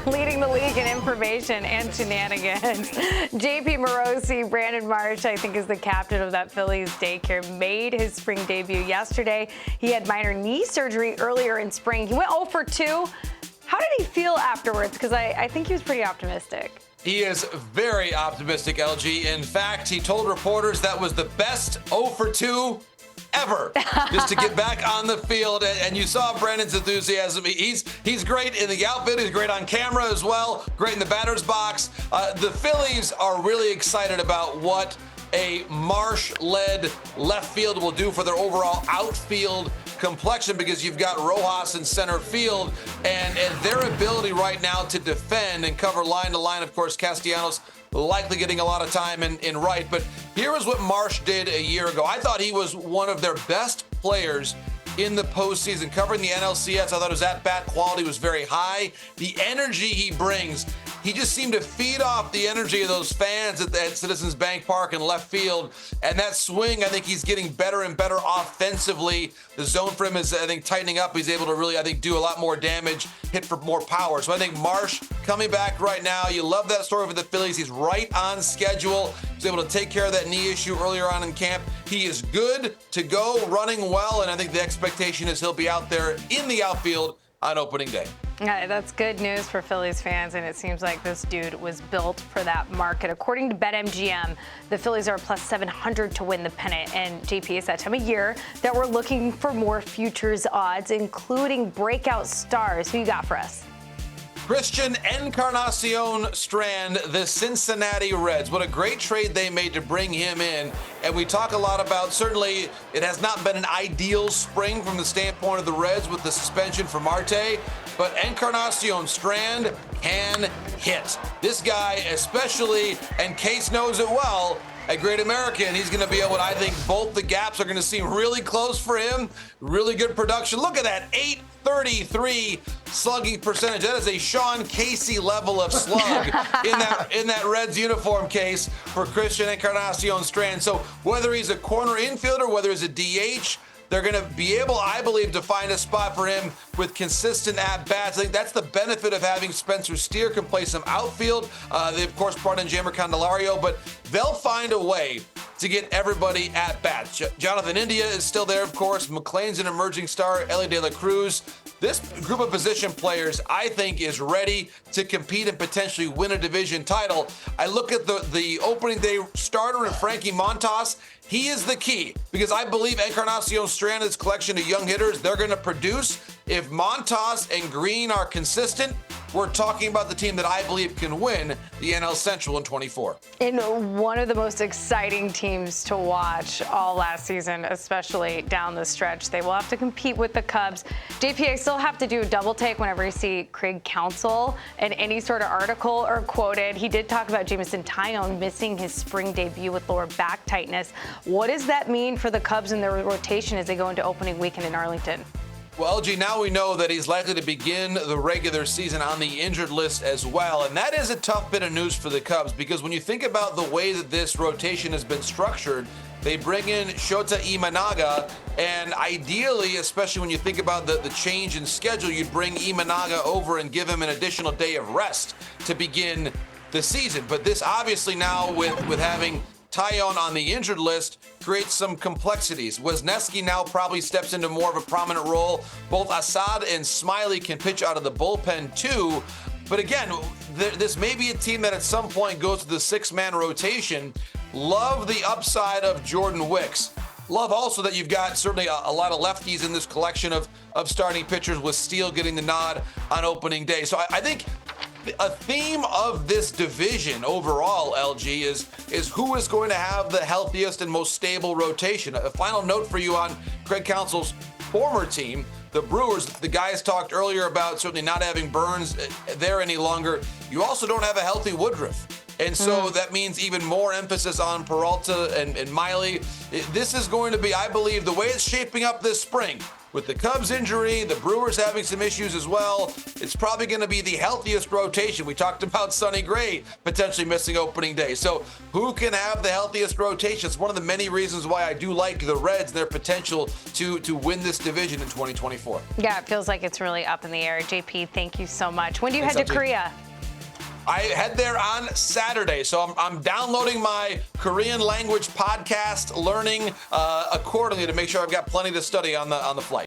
Leading the league in information and shenanigans. Jon Morosi, Brandon Marsh, I think is the captain of that Phillies daycare, made his spring debut yesterday. He had minor knee surgery earlier in spring. He went 0 for 2. How did he feel afterwards? Because I think he was pretty optimistic. He is very optimistic, LG. In fact, he told reporters that was the best 0 for 2 ever, just to get back on the field. And you saw Brandon's enthusiasm. He's great in the outfit. He's great on camera as well. Great in the batter's box. The Phillies are really excited about what a Marsh-led left field will do for their overall outfield complexion, because you've got Rojas in center field, and their ability right now to defend and cover line to line. Of course, Castellanos likely getting a lot of time in right. But here is what Marsh did a year ago. I thought he was one of their best players in the postseason, covering the NLCS. I thought his at-bat quality was very high. The energy he brings, he just seemed to feed off the energy of those fans at Citizens Bank Park in left field. And that swing, I think he's getting better and better offensively. The zone for him is, I think, tightening up. He's able to really, I think, do a lot more damage, hit for more power. So I think Marsh coming back right now. You love that story for the Phillies. He's right on schedule. He's able to take care of that knee issue earlier on in camp. He is good to go, running well, and I think the expectation is he'll be out there in the outfield on opening day. That's good news for Phillies fans, and it seems like this dude was built for that market. According to BetMGM, the Phillies are plus 700 to win the pennant, and JP, it's that time of year that we're looking for more futures odds, including breakout stars. Who you got for us? Christian Encarnacion Strand, the Cincinnati Reds. What a great trade they made to bring him in. And we talk a lot about, certainly, it has not been an ideal spring from the standpoint of the Reds with the suspension for Marte, but Encarnacion Strand can hit. This guy especially, and Case knows it well, a great American. He's going to be able to, I think both the gaps are going to seem really close for him. Really good production. Look at that, 833 slugging percentage. That is a Sean Casey level of slug in that Reds uniform case for Christian Encarnacion Strand. So whether he's a corner infielder, whether he's a DH, they're going to be able, I believe, to find a spot for him with consistent at-bats. I think that's the benefit of having Spencer Steer can play some outfield. They, of course, brought in Jeimer Candelario, but they'll find a way to get everybody at-bats. Jonathan India is still there, of course. McLean's an emerging star. Ellie De La Cruz. This group of position players, I think, is ready to compete and potentially win a division title. I look at the opening day starter in Frankie Montas. He is the key, because I believe Encarnacion Strand's collection of young hitters, they're going to produce. If Montas and Green are consistent, we're talking about the team that I believe can win the NL Central in 24. In one of the most exciting teams to watch all last season, especially down the stretch. They will have to compete with the Cubs. JP, I still have to do a double take whenever you see Craig Counsell in any sort of article or quoted. He did talk about Jameson Taillon missing his spring debut with lower back tightness. What does that mean for the Cubs and their rotation as they go into opening weekend in Arlington? Well, LG, now we know that he's likely to begin the regular season on the injured list as well. And that is a tough bit of news for the Cubs, because when you think about the way that this rotation has been structured, they bring in Shota Imanaga, and ideally, especially when you think about the change in schedule, you'd bring Imanaga over and give him an additional day of rest to begin the season. But this obviously now with having Taillon on the injured list creates some complexities. Wisniewski now probably steps into more of a prominent role. Both Assad and Smiley can pitch out of the bullpen too. But again, this may be a team that at some point goes to the six-man rotation. Love the upside of Jordan Wicks. Love also that you've got certainly a lot of lefties in this collection of starting pitchers, with Steele getting the nod on opening day. So I think a theme of this division overall, LG, is who is going to have the healthiest and most stable rotation. A final note for you on Craig Counsell's former team, the Brewers. The guys talked earlier about certainly not having Burns there any longer. You also don't have a healthy Woodruff. And so that means even more emphasis on Peralta and Miley. This is going to be, I believe, the way it's shaping up this spring. with the Cubs injury, the Brewers having some issues as well, it's probably going to be the healthiest rotation. We talked about Sonny Gray potentially missing opening day. So who can have the healthiest rotation? It's one of the many reasons why I do like the Reds, their potential to win this division in 2024. Yeah, it feels like it's really up in the air. JP, thank you so much. When do you Thanks, head to LG. Korea? I head there on Saturday, so I'm downloading my Korean language podcast, learning accordingly to make sure I've got plenty to study on the flight.